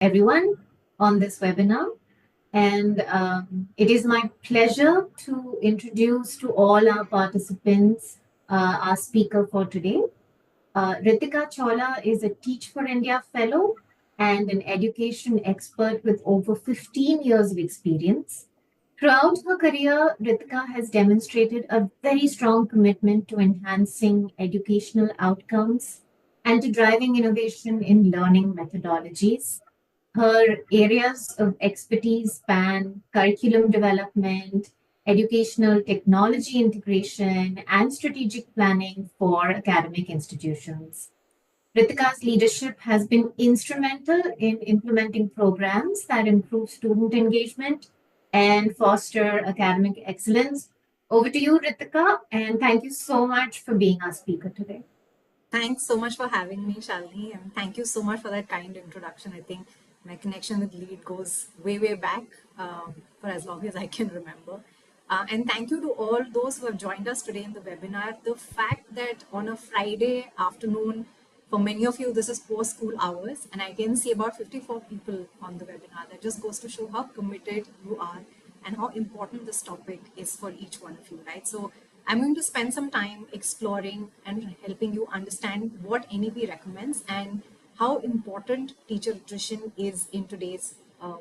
everyone on this webinar. And it is my pleasure to introduce to all our participants our speaker for today. Ritika Chola is a Teach for India Fellow and an education expert with over 15 years of experience. Throughout her career, Ritika has demonstrated a very strong commitment to enhancing educational outcomes and to driving innovation in learning methodologies. Her areas of expertise span curriculum development, educational technology integration, and strategic planning for academic institutions. Ritika's leadership has been instrumental in implementing programs that improve student engagement and foster academic excellence. Over to you, Ritika, and thank you so much for being our speaker today. Thanks so much for having me, Shalini, and thank you so much for that kind introduction. I think my connection with Lead goes way, way back for as long as I can remember. And thank you to all those who have joined us today in the webinar. The fact that on a Friday afternoon, for many of you, this is post-school hours, and I can see about 54 people on the webinar. That just goes to show how committed you are and how important this topic is for each one of you, right? So I'm going to spend some time exploring and helping you understand what NEP recommends and how important teacher attrition is in today's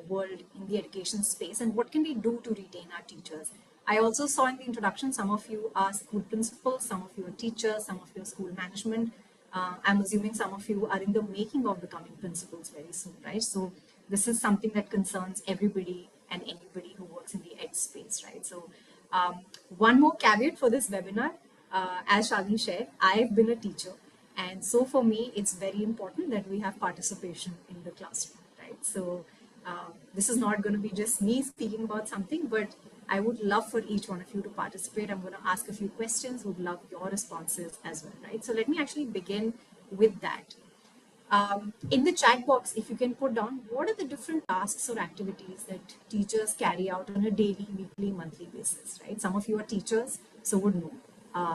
world in the education space, and what can we do to retain our teachers. I also saw in the introduction, some of you are school principals, some of you are teachers, some of you are school management. I'm assuming some of you are in the making of becoming principals very soon, right? So this is something that concerns everybody and anybody who works in the ed space, right? So one more caveat for this webinar, as Shalini shared, I've been a teacher, and so for me, it's very important that we have participation in the classroom, right? So this is not going to be just me speaking about something, but I would love for each one of you to participate. I'm going to ask a few questions, would love your responses as well, right? So let me actually begin with that. In the chat box, if you can put down, what are the different tasks or activities that teachers carry out on a daily, weekly, monthly basis, right? Some of you are teachers, so would know.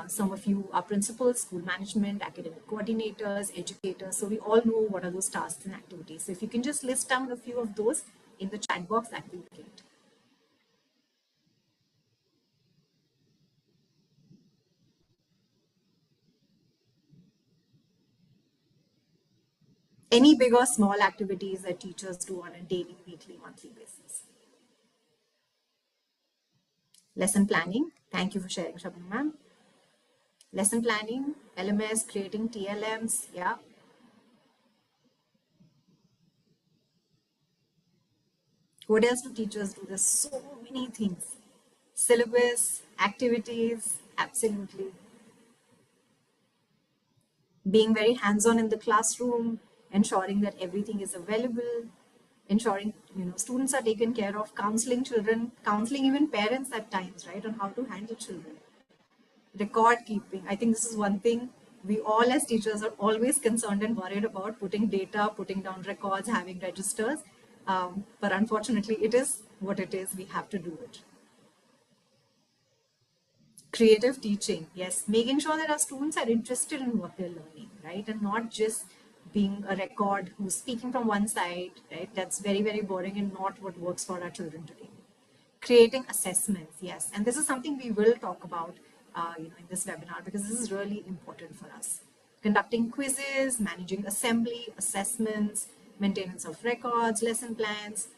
Some of you are principals, school management, academic coordinators, educators. So we all know what are those tasks and activities. So if you can just list down a few of those in the chat box, that would be great. Any big or small activities that teachers do on a daily, weekly, monthly basis. Lesson planning. Thank you for sharing, Shabnam ma'am. Lesson planning, LMS, creating TLMs, yeah. What else do teachers do? There's so many things. Syllabus, activities, absolutely. Being very hands-on in the classroom, ensuring that everything is available, ensuring students are taken care of, counseling children, counseling even parents at times, right, on how to handle children. Record keeping. I think this is one thing we all as teachers are always concerned and worried about, putting data, putting down records, having registers. But unfortunately, it is what it is. We have to do it. Creative teaching. Yes, making sure that our students are interested in what they're learning, right? And not just being a record who's speaking from one side, right? That's very, very boring and not what works for our children today. Creating assessments, yes. And this is something we will talk about in this webinar, because this is really important for us. Conducting quizzes, managing assembly, assessments, maintenance of records, lesson plans,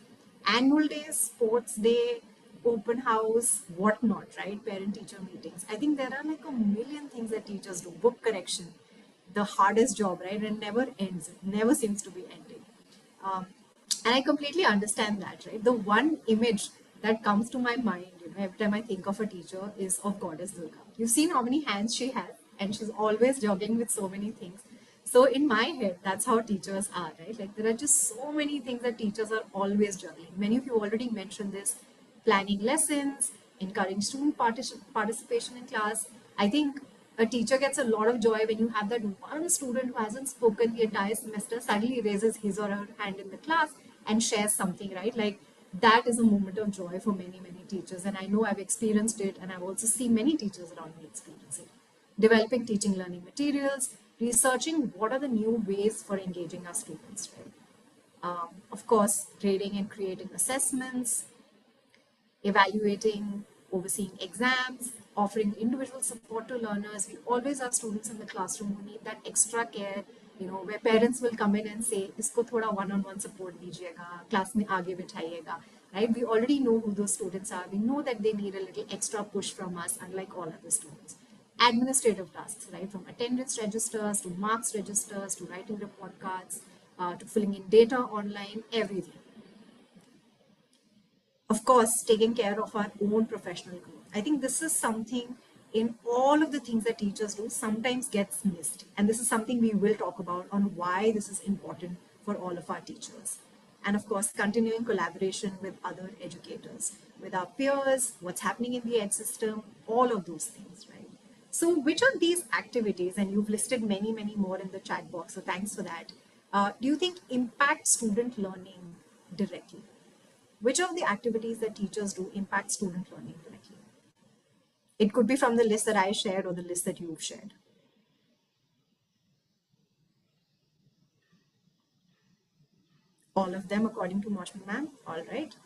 annual days, sports day, open house, whatnot, right? Parent-teacher meetings. I think there are like a million things that teachers do. Book correction, the hardest job, right? And never ends. It never seems to be ending. And I completely understand that, right? The one image that comes to my mind, every time I think of a teacher is of Goddess Durga. You've seen how many hands she has, and she's always juggling with so many things. So in my head, that's how teachers are, right? Like there are just so many things that teachers are always juggling. Many of you already mentioned this: planning lessons, encouraging student participation in class. I think a teacher gets a lot of joy when you have that one student who hasn't spoken the entire semester suddenly raises his or her hand in the class and shares something, right? Like that is a moment of joy for many, many teachers. And I know I've experienced it, and I've also seen many teachers around me experience it. Developing teaching learning materials, researching what are the new ways for engaging our students, right? Of course, grading and creating assessments, evaluating, overseeing exams, offering individual support to learners. We always have students in the classroom who need that extra care, where parents will come in and say, "Isko thoda one-on-one support दीजिएगा, class में आगे बिठाइएगा." Right? We already know who those students are. We know that they need a little extra push from us, unlike all other students. Administrative tasks, right? From attendance registers to marks registers to writing report cards to filling in data online, everything. Of course, taking care of our own professional growth. I think this is something in all of the things that teachers do sometimes gets missed. And this is something we will talk about on why this is important for all of our teachers. And of course, continuing collaboration with other educators, with our peers, what's happening in the ed system, all of those things, right? So which of these activities, and you've listed many, many more in the chat box, so thanks for that, do you think impact student learning directly? Which of the activities that teachers do impact student learning directly? It could be from the list that I shared or the list that you've shared. All of them, according to Moshmi ma'am. All right.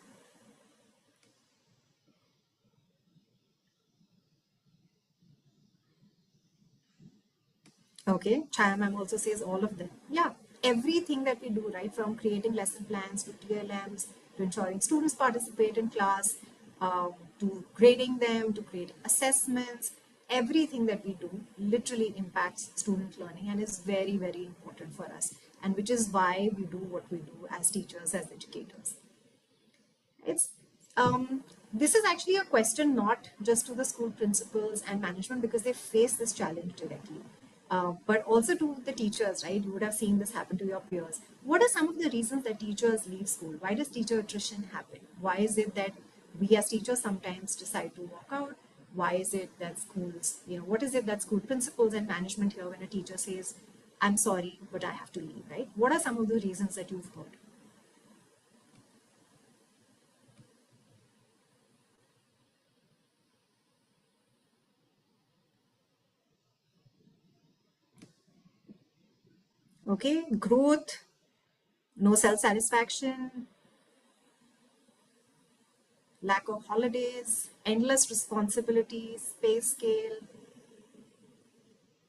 Okay. Chaya ma'am also says all of them. Yeah. Everything that we do, right, from creating lesson plans to TLMs to ensuring students participate in class, to grading them, to creating assessments, everything that we do literally impacts student learning and is very, very important for us. And which is why we do what we do as teachers, as educators. It's this is actually a question not just to the school principals and management because they face this challenge directly, but also to the teachers, right? You would have seen this happen to your peers. What are some of the reasons that teachers leave school? Why does teacher attrition happen? Why is it that we as teachers sometimes decide to walk out? Why is it that schools, what is it that school principals and management here when a teacher says, "I'm sorry, but I have to leave," right? What are some of the reasons that you've heard? Okay, growth, no self satisfaction, lack of holidays, endless responsibilities, pay scale,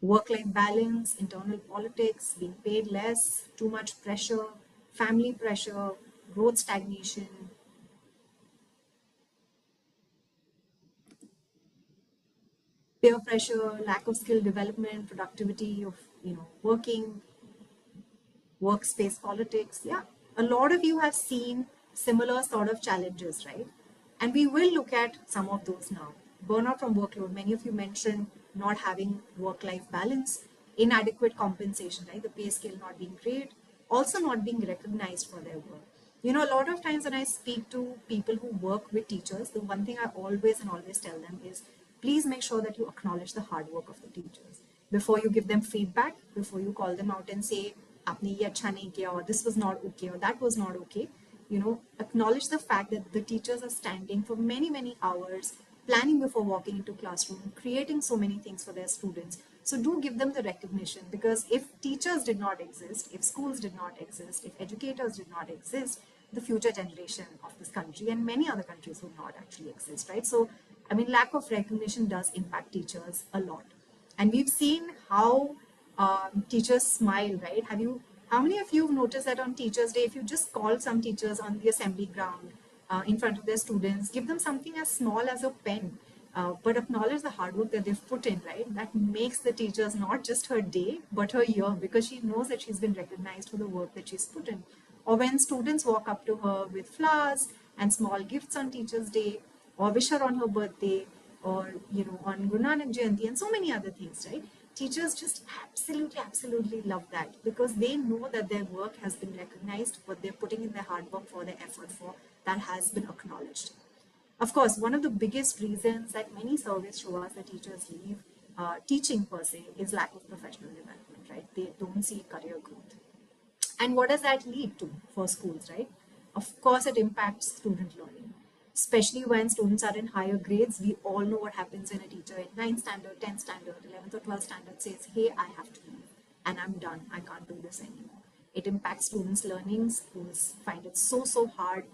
work life balance, internal politics, being paid less, too much pressure, family pressure, growth stagnation, peer pressure, lack of skill development, productivity of working, workspace politics. Yeah, a lot of you have seen similar sort of challenges, right? And we will look at some of those now. Burnout from workload. Many of you mentioned not having work life balance, inadequate compensation, right? The pay scale not being great, also not being recognized for their work. A lot of times when I speak to people who work with teachers, the one thing I always and always tell them is please make sure that you acknowledge the hard work of the teachers before you give them feedback, before you call them out and say आपने ये अच्छा नहीं किया or this was not okay or that was not okay. Acknowledge the fact that the teachers are standing for many, many hours, planning before walking into classroom, creating so many things for their students. So do give them the recognition, because if teachers did not exist, if schools did not exist, if educators did not exist, the future generation of this country and many other countries would not actually exist, right? So, I mean, lack of recognition does impact teachers a lot. And we've seen how teachers smile, right? How many of you have noticed that on Teachers' Day, if you just call some teachers on the assembly ground in front of their students, give them something as small as a pen, but acknowledge the hard work that they've put in, right? That makes the teachers not just her day, but her year, because she knows that she's been recognized for the work that she's put in. Or when students walk up to her with flowers and small gifts on Teachers' Day, or wish her on her birthday, or on Guru Nanak Jayanti, and so many other things, right? Teachers just absolutely, absolutely love that, because they know that their work has been recognized, what they're putting in their hard work for, their effort for, that has been acknowledged. Of course, one of the biggest reasons that many surveys show us that teachers leave teaching per se is lack of professional development, right? They don't see career growth. And what does that lead to for schools, right? Of course, it impacts student learning, especially when students are in higher grades. We all know what happens when a teacher in 9th standard, 10th standard, 11th or 12th standard says, "Hey, I have to leave and I'm done. I can't do this anymore." It impacts students' learning. Schools find it so hard,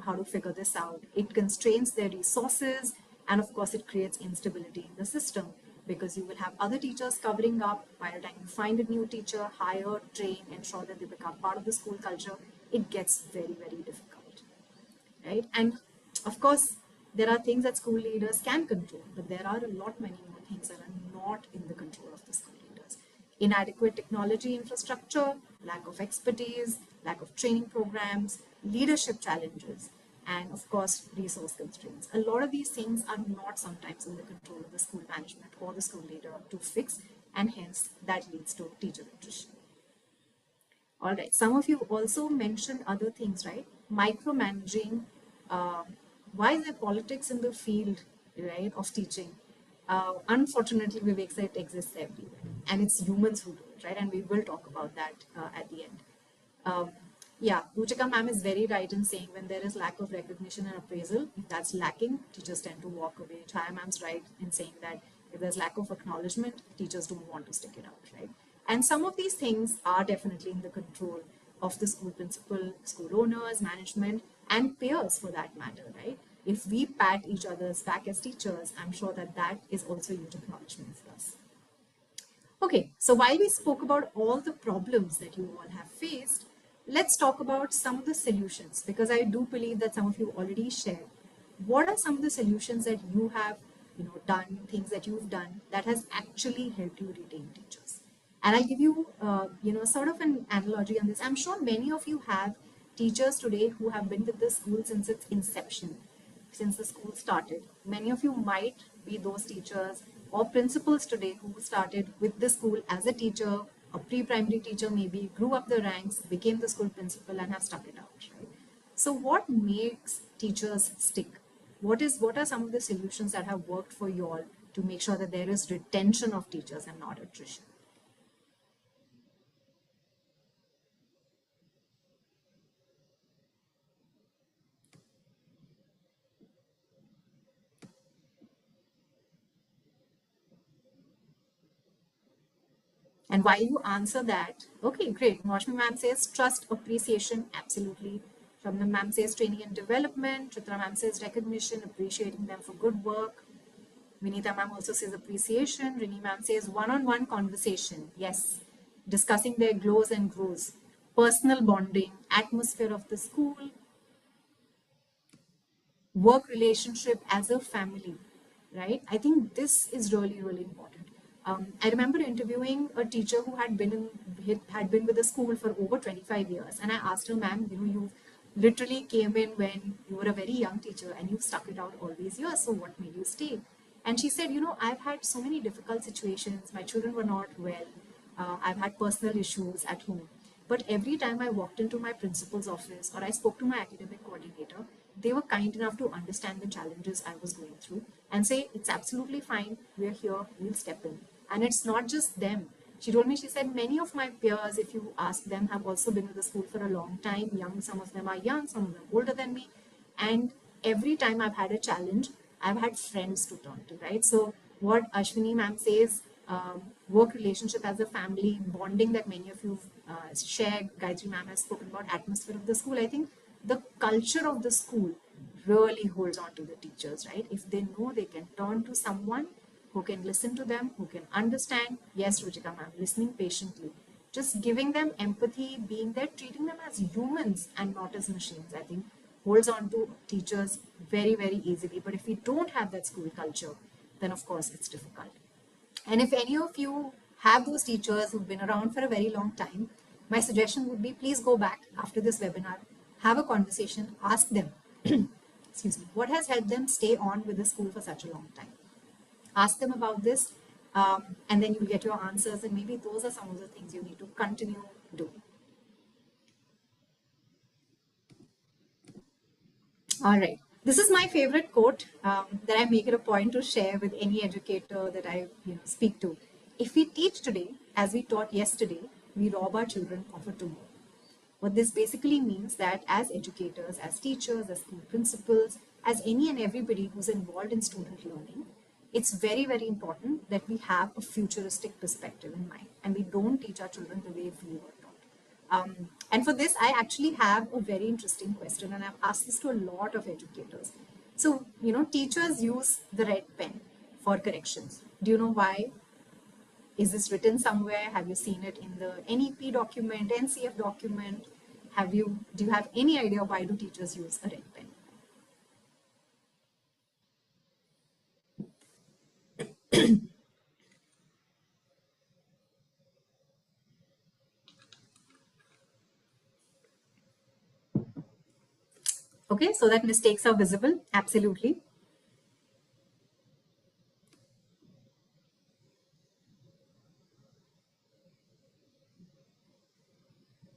how to figure this out. It constrains their resources, and of course, it creates instability in the system because you will have other teachers covering up. By the time you find a new teacher, hire, train, ensure that they become part of the school culture, it gets very difficult, right? And of course, there are things that school leaders can control, but there are a lot many more things that are not in the control of the school leaders. Inadequate technology infrastructure, lack of expertise, lack of training programs, leadership challenges, and of course, resource constraints. A lot of these things are not sometimes in the control of the school management or the school leader to fix, and hence that leads to teacher attrition. All right. Some of you also mentioned other things, right? Micromanaging. Uh, why is there politics in the field, right, of teaching? Unfortunately, Vivek said it exists everywhere, and it's humans who do it, right? And we will talk about that at the end. Um, yeah, Ruchika ma'am is very right in saying when there is lack of recognition and appraisal, if that's lacking, teachers tend to walk away. Chaya ma'am's right in saying that if there's lack of acknowledgement, teachers don't want to stick it out, right? And some of these things are definitely in the control of the school principal, school owners, management, and peers for that matter, right? If we pat each other's back as teachers, I'm sure that that is also a huge acknowledgement for us. Okay, so while we spoke about all the problems that you all have faced, let's talk about some of the solutions because I do believe that some of you already shared. What are some of the solutions that you have, done, things that you've done that has actually helped you retain teachers? And I'll give you, sort of an analogy on this. I'm sure many of you have teachers today who have been with the school since its inception, since the school started. Many of you might be those teachers or principals today who started with the school as a teacher, a pre-primary teacher maybe, grew up the ranks, became the school principal and have stuck it out, right? So what makes teachers stick? What are some of the solutions that have worked for you all to make sure that there is retention of teachers and not attrition? And while you answer that, okay, great. Noshmi ma'am says trust, appreciation, absolutely. Shabnam ma'am says training and development. Chitra ma'am says recognition, appreciating them for good work. Vinita ma'am also says appreciation. Rini ma'am says one-on-one conversation. Yes, discussing their glows and grows. Personal bonding, atmosphere of the school, work relationship as a family, right? I think this is really important. I remember interviewing a teacher who had been with the school for over 25 years, and I asked her, "Ma'am, you literally came in when you were a very young teacher, and you've stuck it out all these years. So what made you stay?" And she said, "I've had so many difficult situations. My children were not well. I've had personal issues at home. But every time I walked into my principal's office or I spoke to my academic coordinator, they were kind enough to understand the challenges I was going through and say, it's absolutely fine. We're here. We'll step in." And it's not just them. She told me, she said, many of my peers, if you ask them, have also been with the school for a long time. Young, some of them are young, some of them older than me. And every time I've had a challenge, I've had friends to turn to, right? So what Ashwini ma'am says, work relationship as a family, bonding that many of you shared, Gayatri ma'am has spoken about atmosphere of the school. I think the culture of the school really holds on to the teachers, right? If they know they can turn to someone who can listen to them, who can understand. Yes, Ruchika ma'am, listening patiently. Just giving them empathy, being there, treating them as humans and not as machines, I think holds on to teachers very easily. But if we don't have that school culture, then of course it's difficult. And if any of you have those teachers who've been around for a very long time, my suggestion would be please go back after this webinar, have a conversation, ask them, excuse me, what has helped them stay on with the school for such a long time. Ask them about this, and then you'll get your answers, and maybe those are some of the things you need to continue doing. All right. This is my favorite quote that I make it a point to share with any educator that I speak to. If we teach today as we taught yesterday, we rob our children of a tomorrow. What this basically means that as educators, as teachers, as school principals, as any and everybody who's involved in student learning, it's very important that we have a futuristic perspective in mind and we don't teach our children the way we were taught. And for this, I actually have a very interesting question, and I've asked this to a lot of educators. So, teachers use the red pen for corrections. Do you know why? Is this written somewhere? Have you seen it in the NEP document, NCF document? Do you have any idea why do teachers use a red pen? Okay, so that mistakes are visible. Absolutely.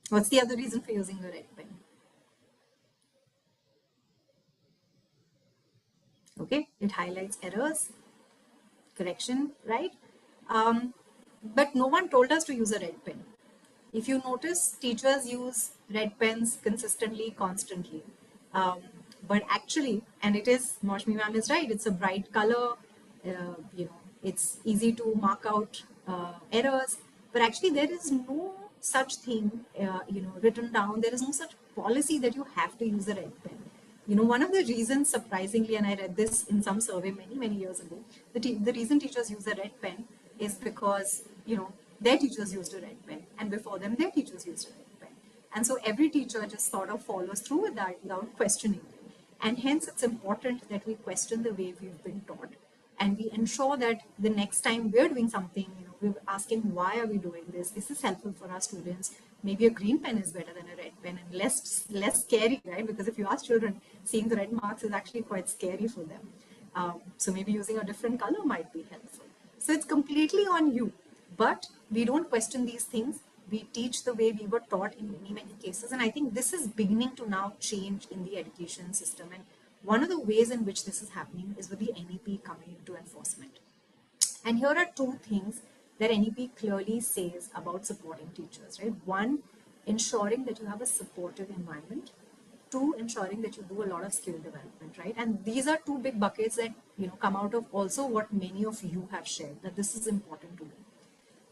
What's the other reason for using a red pen? Okay, it highlights errors, correction, right? Um, but no one told us to use a red pen. If you notice, teachers use red pens consistently, constantly. Um, but actually, and it is, Moshmi ma'am is right, it's a bright color, it's easy to mark out errors. But actually, there is no such thing, written down. There is no such policy that you have to use a red pen. One of the reasons, surprisingly, and I read this in some survey many, many years ago, the reason teachers use a red pen is because, their teachers used a red pen, and before them, their teachers used a red pen. And so every teacher just sort of follows through with that without questioning them. And hence, it's important that we question the way we've been taught, and we ensure that the next time we're doing something, we're asking, why are we doing this? Is this helpful for our students? Maybe a green pen is better than a red pen and less scary, right? Because if you ask children, seeing the red marks is actually quite scary for them. So maybe using a different color might be helpful. So it's completely on you. But we don't question these things. We teach the way we were taught in many, many cases. And I think this is beginning to now change in the education system. And one of the ways in which this is happening is with the NEP coming into enforcement. And here are two things that NEP clearly says about supporting teachers, right? One, ensuring that you have a supportive environment. Two, ensuring that you do a lot of skill development, right? And these are two big buckets that come out of also what many of you have shared, that this is important to do.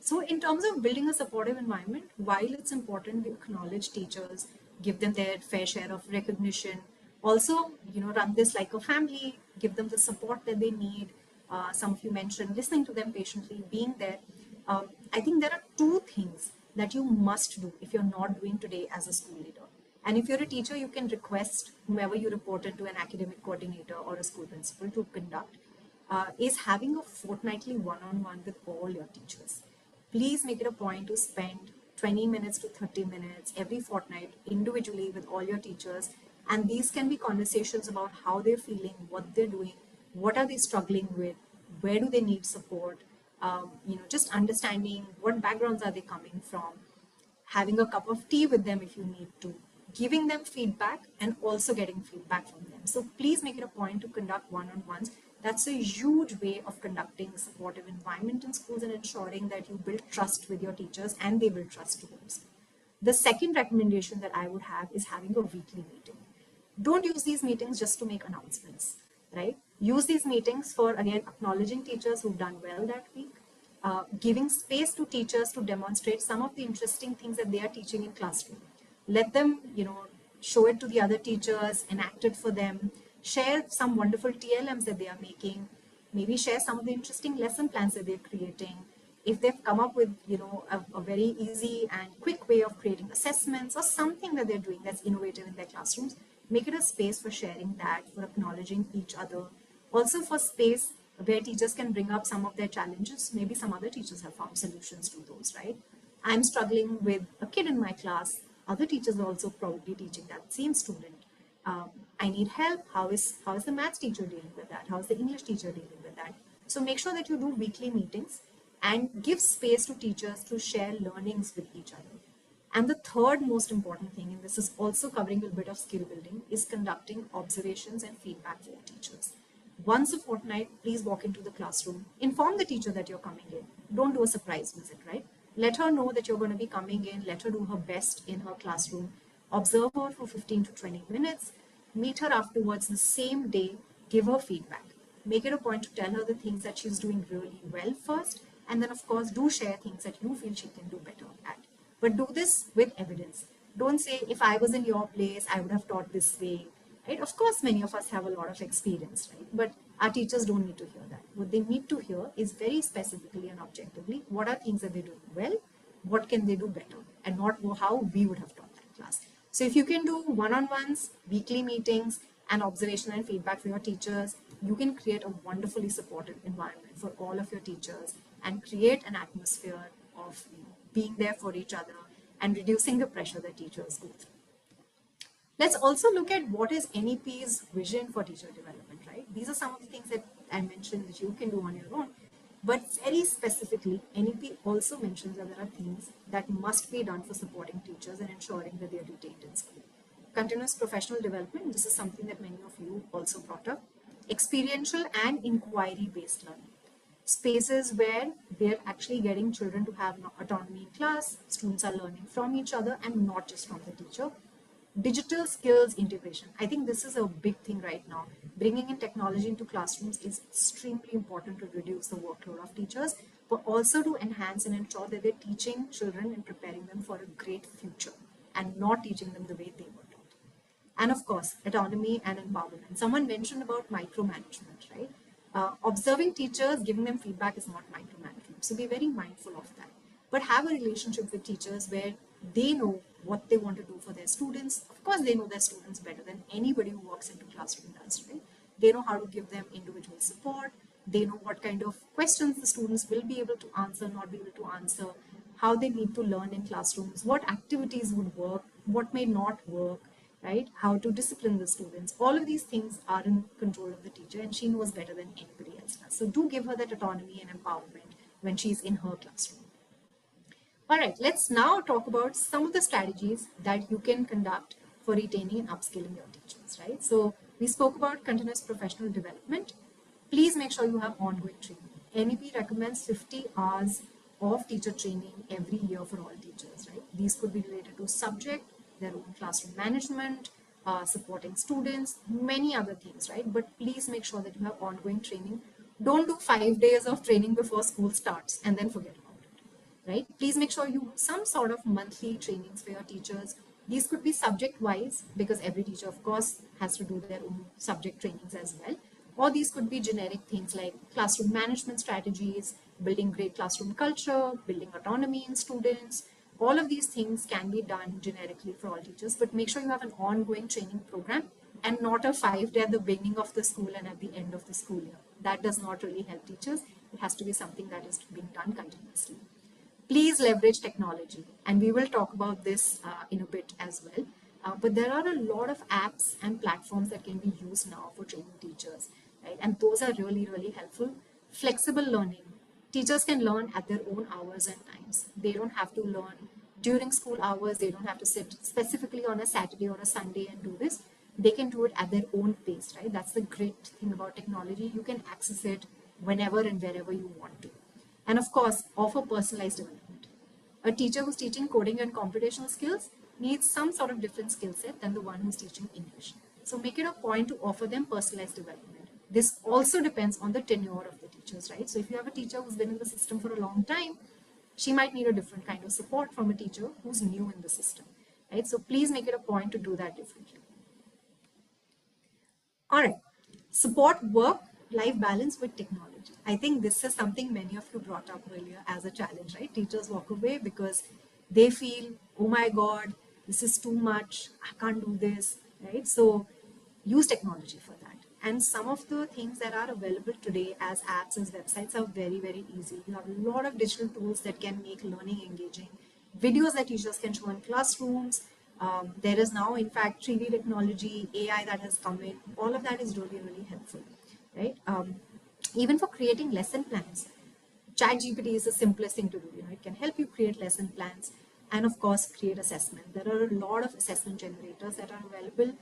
So in terms of building a supportive environment, while it's important we acknowledge teachers, give them their fair share of recognition, also, run this like a family, give them the support that they need. Some of you mentioned listening to them patiently, being there. I think there are two things that you must do if you're not doing today as a school leader. And if you're a teacher, you can request whomever you reported to, an academic coordinator or a school principal, to conduct, is having a fortnightly one-on-one with all your teachers. Please make it a point to spend 20 minutes to 30 minutes every fortnight individually with all your teachers. And these can be conversations about how they're feeling, what they're doing, what are they struggling with, where do they need support, just understanding what backgrounds are they coming from, having a cup of tea with them if you need to, giving them feedback and also getting feedback from them. So please make it a point to conduct one-on-ones. That's a huge way of conducting a supportive environment in schools and ensuring that you build trust with your teachers and they build trust towards you. The second recommendation that I would have is having a weekly meeting. Don't use these meetings just to make announcements, right? Use these meetings for, again, acknowledging teachers who've done well that week, giving space to teachers to demonstrate some of the interesting things that they are teaching in classroom. Let them, show it to the other teachers, enact it for them, share some wonderful TLMs that they are making, maybe share some of the interesting lesson plans that they're creating. If they've come up with, a very easy and quick way of creating assessments or something that they're doing that's innovative in their classrooms, make it a space for sharing that, for acknowledging each other. Also for space where teachers can bring up some of their challenges. Maybe some other teachers have found solutions to those, right? I'm struggling with a kid in my class. Other teachers are also probably teaching that same student. I need help. How is the maths teacher dealing with that? How is the English teacher dealing with that? So make sure that you do weekly meetings and give space to teachers to share learnings with each other. And the third most important thing, and this is also covering a bit of skill building, is conducting observations and feedback for teachers. Once a fortnight, please walk into the classroom, inform the teacher that you're coming in. Don't do a surprise visit, right? Let her know that you're going to be coming in, let her do her best in her classroom, observe her for 15 to 20 minutes, meet her afterwards the same day, give her feedback. Make it a point to tell her the things that she's doing really well first, and then of course do share things that you feel she can do better at. but do this with evidence. Don't say, if I was in your place, I would have taught this way, right? Of course, many of us have a lot of experience, right? But our teachers don't need to hear that. What they need to hear is very specifically and objectively, what are things that they do well, what can they do better, and not how we would have taught that class. So if you can do one-on-ones, weekly meetings, and observation and feedback for your teachers, you can create a wonderfully supportive environment for all of your teachers and create an atmosphere of being there for each other and reducing the pressure that teachers go through. Let's also look at what is NEP's vision for teacher development, right? These are some of the things that I mentioned that you can do on your own. But very specifically, NEP also mentions that there are things that must be done for supporting teachers and ensuring that they are retained in school. Continuous professional development, this is something that many of you also brought up. Experiential and inquiry-based learning. Spaces where they're actually getting children to have autonomy in class, students are learning from each other and not just from the teacher. Digital skills integration. I think this is a big thing right now. Bringing in technology into classrooms is extremely important to reduce the workload of teachers, but also to enhance and ensure that they're teaching children and preparing them for a great future and not teaching them the way they were taught. And of course, autonomy and empowerment. Someone mentioned about micromanagement, right? Observing teachers, giving them feedback is not micromanagement. So be very mindful of that. But have a relationship with teachers where they know what they want to do for their students. Of course, they know their students better than anybody who walks into classroom does, right? They know how to give them individual support. They know what kind of questions the students will be able to answer, not be able to answer, how they need to learn in classrooms, what activities would work, what may not work, right? How to discipline the students. All of these things are in control of the teacher, and she knows better than anybody else does. So do give her that autonomy and empowerment when she's in her classroom. All right, let's now talk about some of the strategies that you can conduct for retaining and upskilling your teachers, right? So we spoke about continuous professional development. Please make sure you have ongoing training. NEP recommends 50 hours of teacher training every year for all teachers, right? These could be related to subject, their own classroom management, supporting students, many other things, right? But please make sure that you have ongoing training. Don't do 5 days of training before school starts and then forget about it, right? Please make sure you do some sort of monthly trainings for your teachers. These could be subject wise because every teacher, of course, has to do their own subject trainings as well. Or these could be generic things like classroom management strategies, building great classroom culture, building autonomy in students. All of these things can be done generically for all teachers, but make sure you have an ongoing training program and not a 5 day at the beginning of the school and at the end of the school year. That does not really help teachers. It has to be something that is being done continuously. Please leverage technology, and we will talk about this in a bit as well. But there are a lot of apps and platforms that can be used now for training teachers, right? And those are really, really helpful. Flexible learning. Teachers can learn at their own hours and times. They don't have to learn during school hours. They don't have to sit specifically on a Saturday or a Sunday and do this. They can do it at their own pace, right? That's the great thing about technology. You can access it whenever and wherever you want to. And of course, offer personalized development. A teacher who's teaching coding and computational skills needs some sort of different skill set than the one who's teaching English. So make it a point to offer them personalized development. This also depends on the tenure of the teachers, right? So if you have a teacher who's been in the system for a long time, she might need a different kind of support from a teacher who's new in the system, right? So please make it a point to do that differently. All right, support work-life balance with technology. I think this is something many of you brought up earlier as a challenge, right? Teachers walk away because they feel, oh my God, this is too much, I can't do this, right? So use technology for that. And some of the things that are available today as apps, as websites are very, very easy. You have a lot of digital tools that can make learning engaging, videos that teachers can show in classrooms. There is now, in fact, 3D technology, AI that has come in. All of that is really, really helpful, right? Even for creating lesson plans, ChatGPT is the simplest thing to do. It can help you create lesson plans and, of course, create assessment. There are a lot of assessment generators that are available.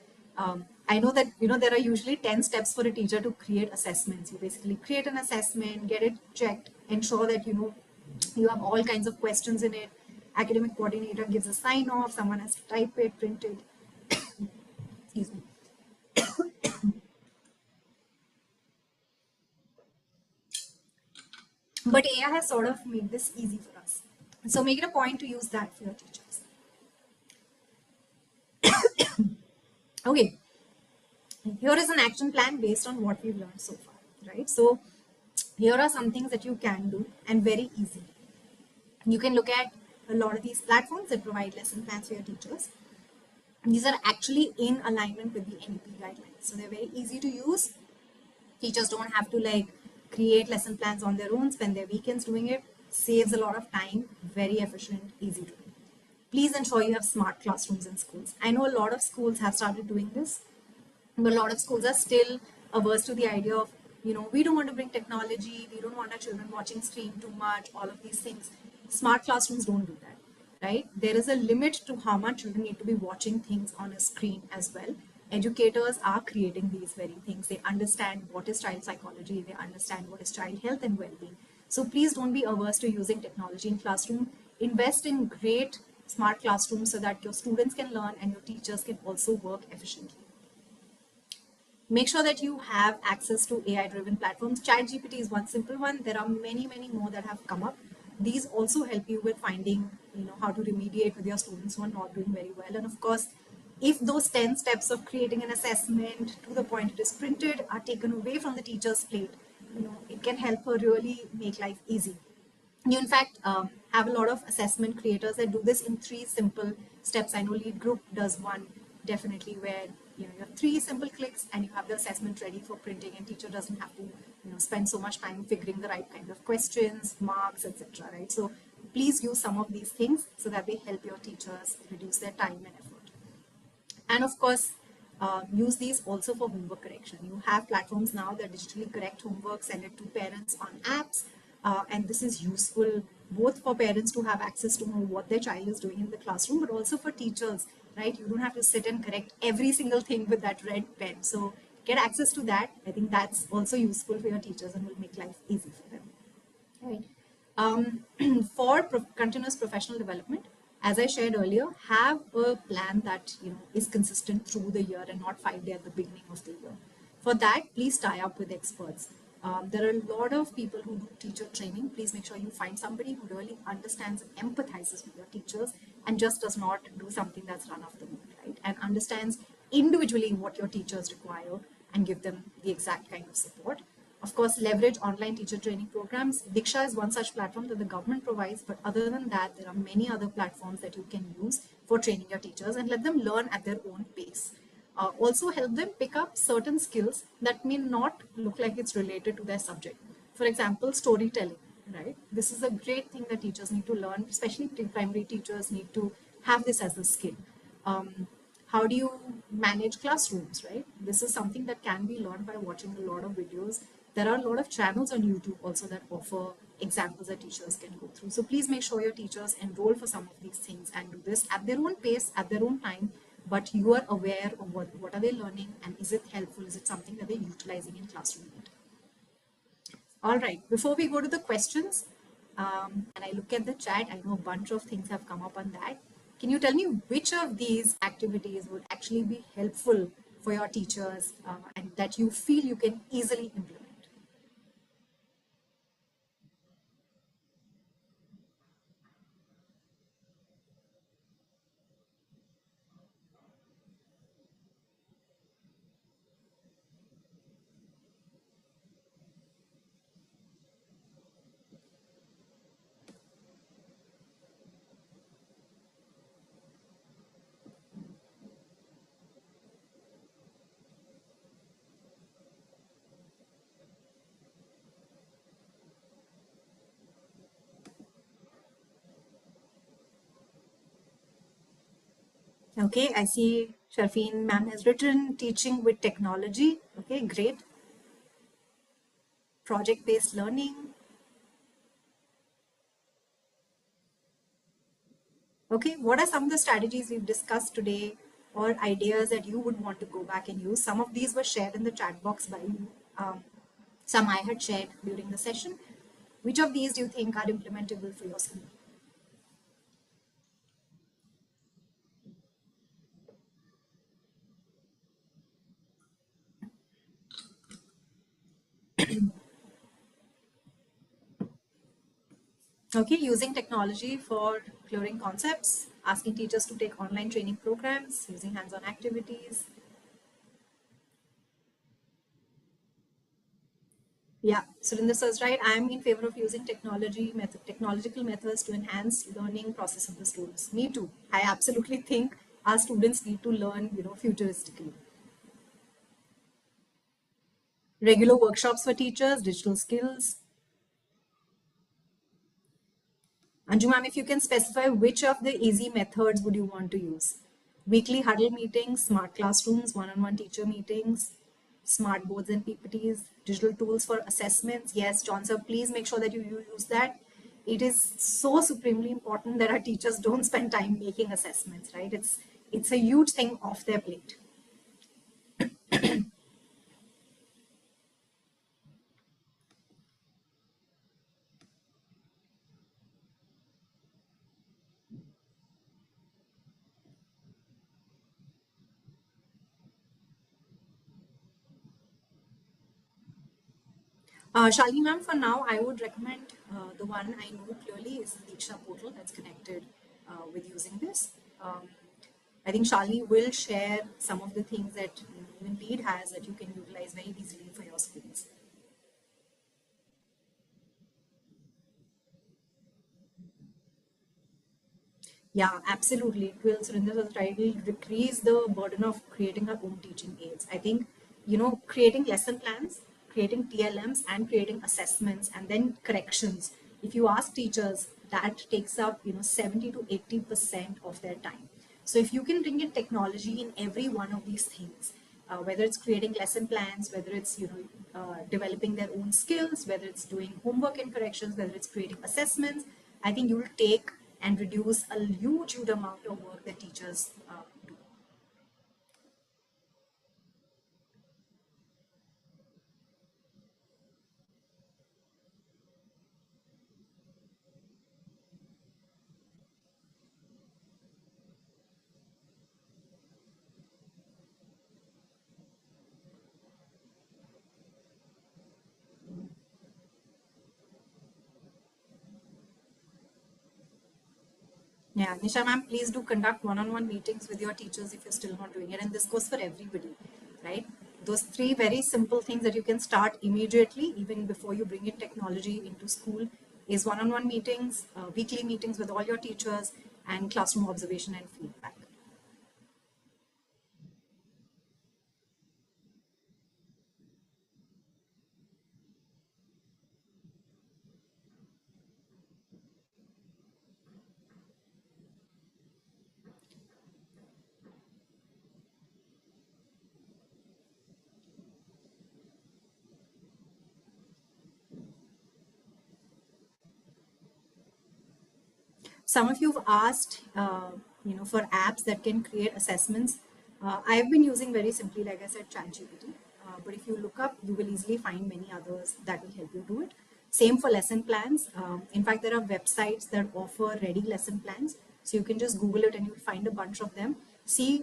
I know that there are usually 10 steps for a teacher to create assessments. You basically create an assessment, get it checked, ensure that you have all kinds of questions in it. Academic coordinator gives a sign off, someone has to type it, print it. Excuse me. But AI has sort of made this easy for us. So make it a point to use that for your teachers. Okay, here is an action plan based on what we've learned so far, right? So here are some things that you can do and very easy. You can look at a lot of these platforms that provide lesson plans for your teachers. And these are actually in alignment with the NEP guidelines. So they're very easy to use. Teachers don't have to like create lesson plans on their own, spend their weekends doing it. Saves a lot of time, very efficient, easy to do. Please ensure you have smart classrooms in schools. I know a lot of schools have started doing this, but a lot of schools are still averse to the idea of, we don't want to bring technology, we don't want our children watching screen too much, all of these things. Smart classrooms don't do that, right? There is a limit to how much children need to be watching things on a screen as well. Educators are creating these very things. They understand what is child psychology, they understand what is child health and well-being. So please don't be averse to using technology in classroom. Invest in great smart classrooms so that your students can learn and your teachers can also work efficiently. Make sure that you have access to AI driven platforms. ChatGPT is one simple one. There are many, many more that have come up. These also help you with finding, how to remediate with your students who are not doing very well. And of course, if those 10 steps of creating an assessment to the point it is printed are taken away from the teacher's plate, it can help her really make life easy. You in fact have a lot of assessment creators that do this in 3 simple steps. I know Lead Group does one definitely where you have 3 simple clicks and you have the assessment ready for printing, and teacher doesn't have to spend so much time figuring the right kind of questions, marks, etc. Right? So please use some of these things so that they help your teachers reduce their time and effort. And of course, use these also for homework correction. You have platforms now that digitally correct homework, send it to parents on apps, and this is useful both for parents to have access to know what their child is doing in the classroom, but also for teachers, right? You don't have to sit and correct every single thing with that red pen. So get access to that. I think that's also useful for your teachers and will make life easy for them. Right. For continuous professional development, as I shared earlier, have a plan that is consistent through the year and not 5 days at the beginning of the year. For that, please tie up with experts. There are a lot of people who do teacher training. Please make sure you find somebody who really understands and empathizes with your teachers and just does not do something that's run off the mill, right? And understands individually what your teachers require and give them the exact kind of support. Of course, leverage online teacher training programs. Diksha is one such platform that the government provides, but other than that, there are many other platforms that you can use for training your teachers and let them learn at their own pace. Also help them pick up certain skills that may not look like it's related to their subject. For example, storytelling, right? This is a great thing that teachers need to learn, especially primary teachers need to have this as a skill. How do you manage classrooms, right? This is something that can be learned by watching a lot of videos. There are a lot of channels on YouTube also that offer examples that teachers can go through. So please make sure your teachers enroll for some of these things and do this at their own pace, at their own time, but you are aware of what are they learning and is it helpful? Is it something that they're utilizing in classroom? All right, before we go to the questions, and I look at the chat, I know a bunch of things have come up on that. Can you tell me which of these activities would actually be helpful for your teachers and that you feel you can easily implement? Okay, I see Sharfeen ma'am has written teaching with technology. Okay, great. Project-based learning. Okay, what are some of the strategies we've discussed today or ideas that you would want to go back and use? Some of these were shared in the chat box by you. Some I had shared during the session. Which of these do you think are implementable for your school? Okay, using technology for clearing concepts, asking teachers to take online training programs, using hands-on activities. Yeah, Surinder says right. I am in favor of using technological methods to enhance learning process of the students. Me too. I absolutely think our students need to learn, futuristically. Regular workshops for teachers, digital skills. Anju ma'am, if you can specify which of the easy methods would you want to use? Weekly huddle meetings, smart classrooms, one-on-one teacher meetings, smart boards and PPTs, digital tools for assessments. Yes, John sir, please make sure that you use that. It is so supremely important that our teachers don't spend time making assessments, right? It's a huge thing off their plate. Shalini ma'am, for now, I would recommend the one I know clearly is the Diksha portal that's connected with using this. Um, I think Shalini will share some of the things that even Lead has that you can utilize very easily for your schools. Yeah, absolutely. It will, Surinder was right, it will decrease the burden of creating our own teaching aids. I think, creating lesson plans, creating TLMs, and creating assessments, and then corrections. If you ask teachers, that takes up, 70 to 80% of their time. So if you can bring in technology in every one of these things, whether it's creating lesson plans, whether it's developing their own skills, whether it's doing homework and corrections, whether it's creating assessments, I think you will take and reduce a huge amount of work that teachers do. Yeah, Nisha ma'am, please do conduct one-on-one meetings with your teachers if you're still not doing it. And this goes for everybody, right? Those three very simple things that you can start immediately, even before you bring in technology into school, is one-on-one meetings, weekly meetings with all your teachers, and classroom observation and feedback. Some of you have asked, for apps that can create assessments. I've been using very simply, like I said, ChatGPT. But if you look up, you will easily find many others that will help you do it. Same for lesson plans. In fact, there are websites that offer ready lesson plans. So you can just Google it and you'll find a bunch of them. See,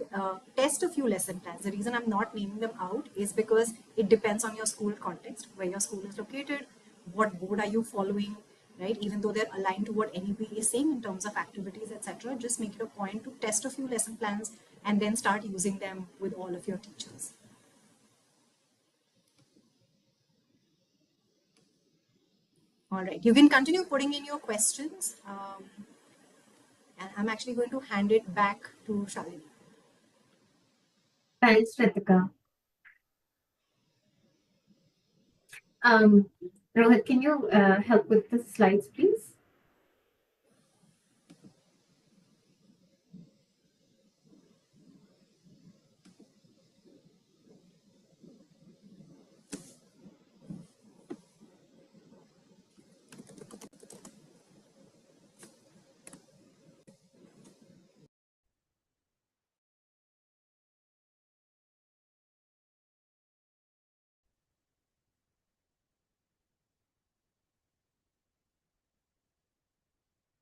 test a few lesson plans. The reason I'm not naming them out is because it depends on your school context, where your school is located, what board are you following, right? Even though they're aligned to what NEP is saying in terms of activities, etc., just make it a point to test a few lesson plans and then start using them with all of your teachers. All right, you can continue putting in your questions, and I'm actually going to hand it back to Shalini. Thanks, Ritika. Um, Rohit, can you help with the slides, please?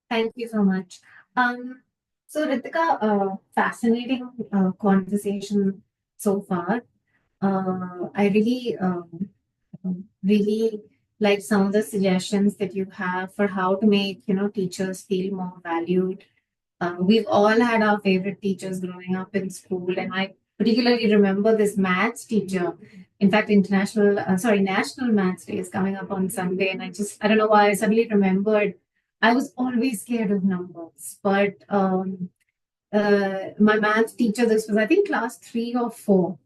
Thank you so much. So, Ritika, fascinating conversation so far. I really, really like some of the suggestions that you have for how to make, teachers feel more valued. We've all had our favorite teachers growing up in school, and I particularly remember this maths teacher. In fact, National Maths Day is coming up on Sunday, and I don't know why I suddenly remembered. I was always scared of numbers, but my math teacher, this was, I think, class 3 or 4.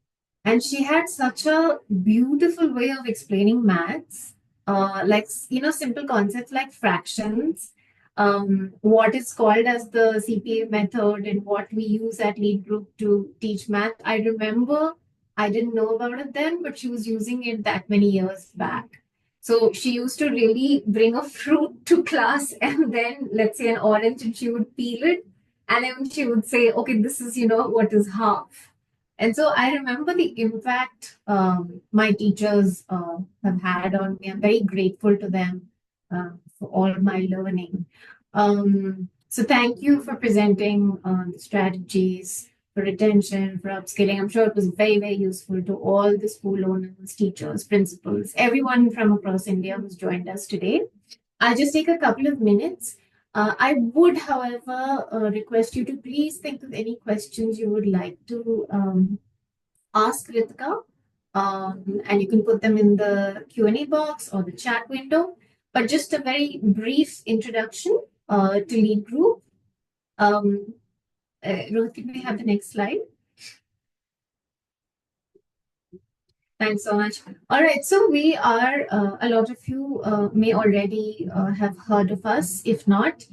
And she had such a beautiful way of explaining maths, like, simple concepts like fractions, what is called as the CPA method, and what we use at Lead Group to teach math. I remember I didn't know about it then, but she was using it that many years back. So she used to really bring a fruit to class and then, let's say, an orange, and she would peel it, and then she would say, okay, this is, what is half. And so I remember the impact my teachers have had on me. I'm very grateful to them for all my learning. So thank you for presenting the strategies for retention, for upskilling. I'm sure it was very, very useful to all the school owners, teachers, principals, everyone from across India who's joined us today. I'll just take a couple of minutes. I would, however, request you to please think of any questions you would like to ask Ritika, and you can put them in the Q&A box or the chat window. But just a very brief introduction to Lead Group. Rohit, can we have the next slide? Thanks so much. All right, so we are, a lot of you may already have heard of us. If not,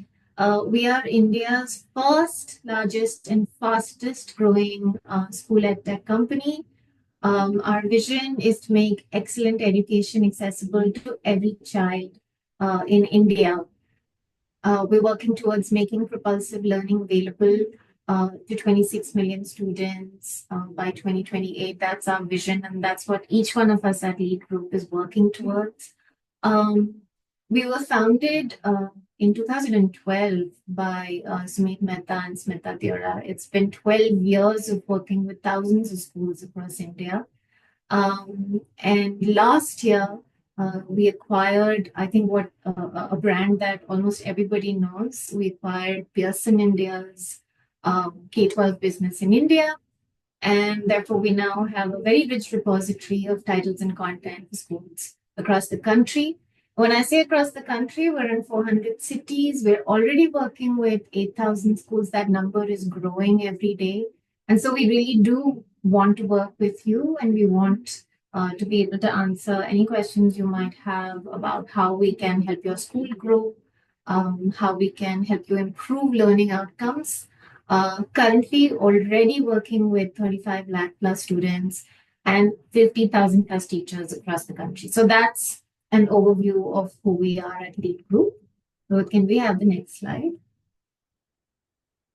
we are India's first, largest, and fastest growing school ed tech company. Our vision is to make excellent education accessible to every child in India. We're working towards making propulsive learning available to 26 million students by 2028. That's our vision, and that's what each one of us at Lead Group is working towards. We were founded in 2012 by Sumit Mehta and Smita Tiora. It's been 12 years of working with thousands of schools across India. And last year, we acquired, I think, what a brand that almost everybody knows. We acquired Pearson India's K-12 business in India. And therefore, we now have a very rich repository of titles and content for schools across the country. When I say across the country, we're in 400 cities. We're already working with 8,000 schools. That number is growing every day. And so we really do want to work with you, and we want to be able to answer any questions you might have about how we can help your school grow, how we can help you improve learning outcomes. Currently, already working with 35 lakh plus students and 50,000 plus teachers across the country. So that's an overview of who we are at Lead Group. So can we have the next slide?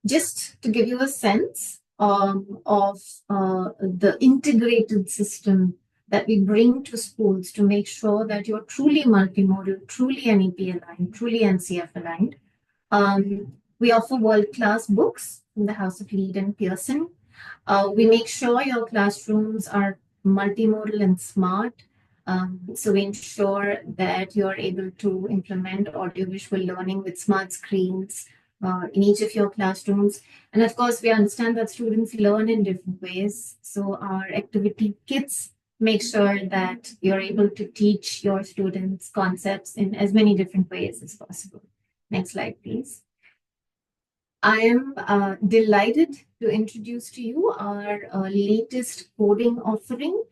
Just to give you a sense of the integrated system that we bring to schools to make sure that you're truly multimodal, truly NEP-aligned, truly NCF-aligned. We offer world-class books from the House of Lead and Pearson. We make sure your classrooms are multimodal and smart. So we ensure that you're able to implement audiovisual learning with smart screens in each of your classrooms. And of course, we understand that students learn in different ways. So our activity kits make sure that you're able to teach your students concepts in as many different ways as possible. Next slide, please. I am delighted to introduce to you our latest coding offering.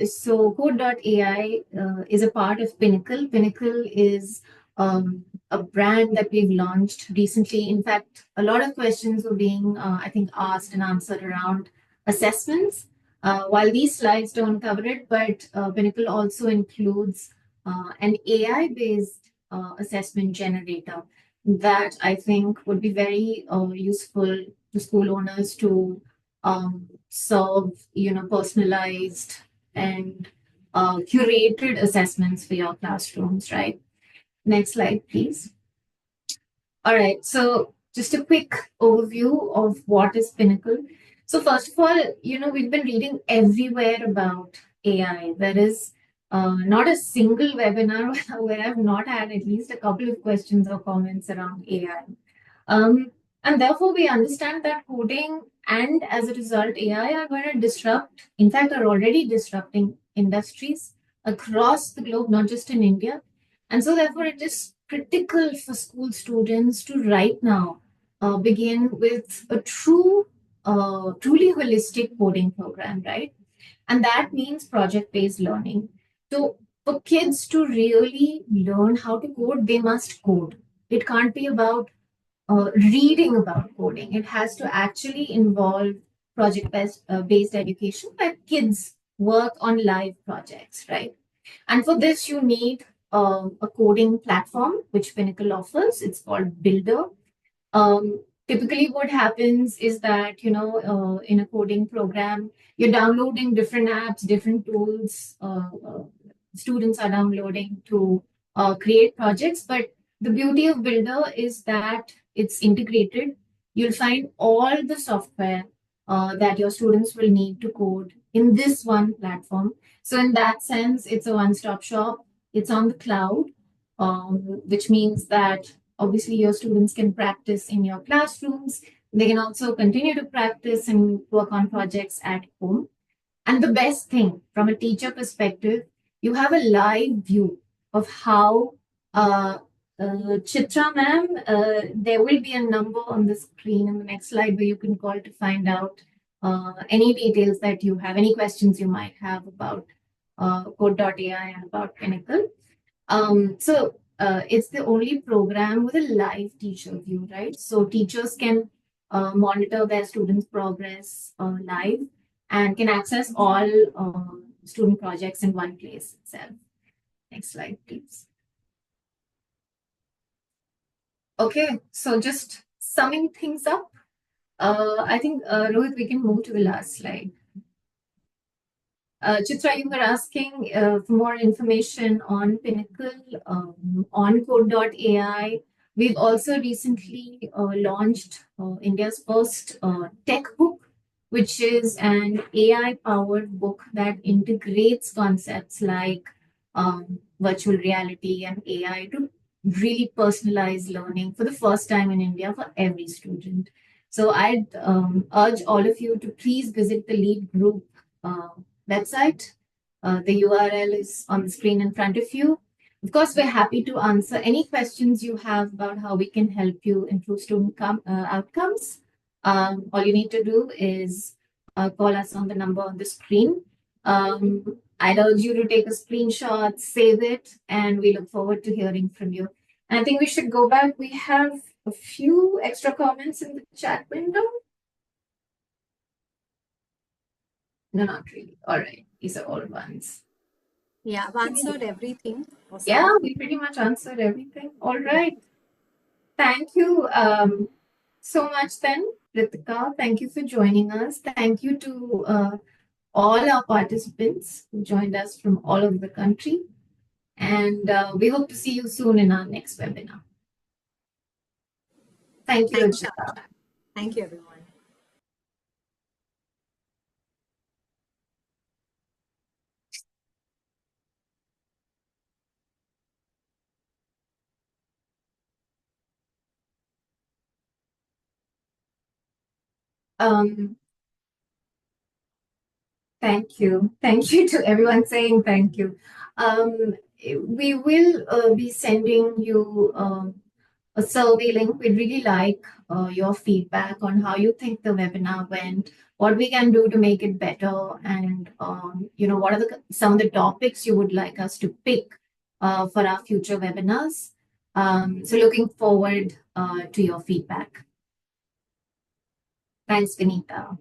So Code.ai is a part of Pinnacle. Pinnacle is a brand that we've launched recently. In fact, a lot of questions were being, I think, asked and answered around assessments. While these slides don't cover it, but Pinnacle also includes an AI-based assessment generator that I think would be very useful to school owners to serve, personalized and curated assessments for your classrooms, right? Next slide, please. All right, so just a quick overview of what is Pinnacle. So first of all, we've been reading everywhere about AI. There is not a single webinar where I've not had at least a couple of questions or comments around AI. Um, and therefore, we understand that coding and as a result, AI are going to disrupt, in fact, are already disrupting industries across the globe, not just in India. And so, therefore, it is critical for school students to right now begin with a truly holistic coding program, right? And that means project based learning. So, for kids to really learn how to code, they must code. It can't be about reading about coding. It has to actually involve based education where kids work on live projects, right? And for this, you need a coding platform, which Pinnacle offers. It's called Builder. Typically, what happens is that, in a coding program, you're downloading different apps, different tools. Students are downloading to create projects. But the beauty of Builder is that it's integrated. You'll find all the software that your students will need to code in this one platform. So, in that sense, it's a one stop shop. It's on the cloud, which means that obviously your students can practice in your classrooms. They can also continue to practice and work on projects at home. And the best thing from a teacher perspective, you have a live view of how Chitra ma'am, there will be a number on the screen in the next slide where you can call to find out any details that you have, any questions you might have about code.ai and about Pinnacle. So it's the only program with a live teacher view, right? So teachers can monitor their students' progress live and can access all student projects in one place itself. Next slide, please. Okay, so just summing things up, I think, Rohit, we can move to the last slide. Chitra, you were asking for more information on Pinnacle, on code.ai. We've also recently launched India's first tech book, which is an AI powered book that integrates concepts like virtual reality and AI to really personalize learning for the first time in India for every student. So I'd urge all of you to please visit the lead group website. The URL is on the screen in front of you. Of course, we're happy to answer any questions you have about how we can help you improve student outcomes. All you need to do is call us on the number on the screen. I'd urge you to take a screenshot, save it, and we look forward to hearing from you. And I think we should go back. We have a few extra comments in the chat window. No, not really. All right. These are all ones. Yeah, I've answered everything or Yeah, some. we pretty much answered everything. All right. Thank you so much then, Ritika. Thank you for joining us. Thank you to all our participants who joined us from all over the country. And we hope to see you soon in our next webinar. Thank you, Thank you, Ritika. Shah. Thank you, everyone. Um, Thank you. Thank you to everyone saying thank you. We will be sending you a survey link. We'd really like your feedback on how you think the webinar went, what we can do to make it better, and what are some of the topics you would like us to pick for our future webinars. So looking forward to your feedback. Thanks, Vinita.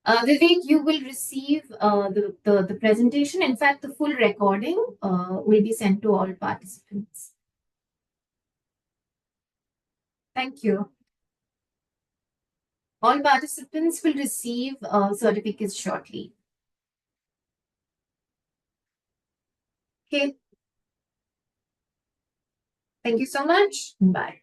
Vivek, you will receive the presentation. In fact, the full recording will be sent to all participants. Thank you. All participants will receive certificates shortly. Okay. Thank you so much. Bye.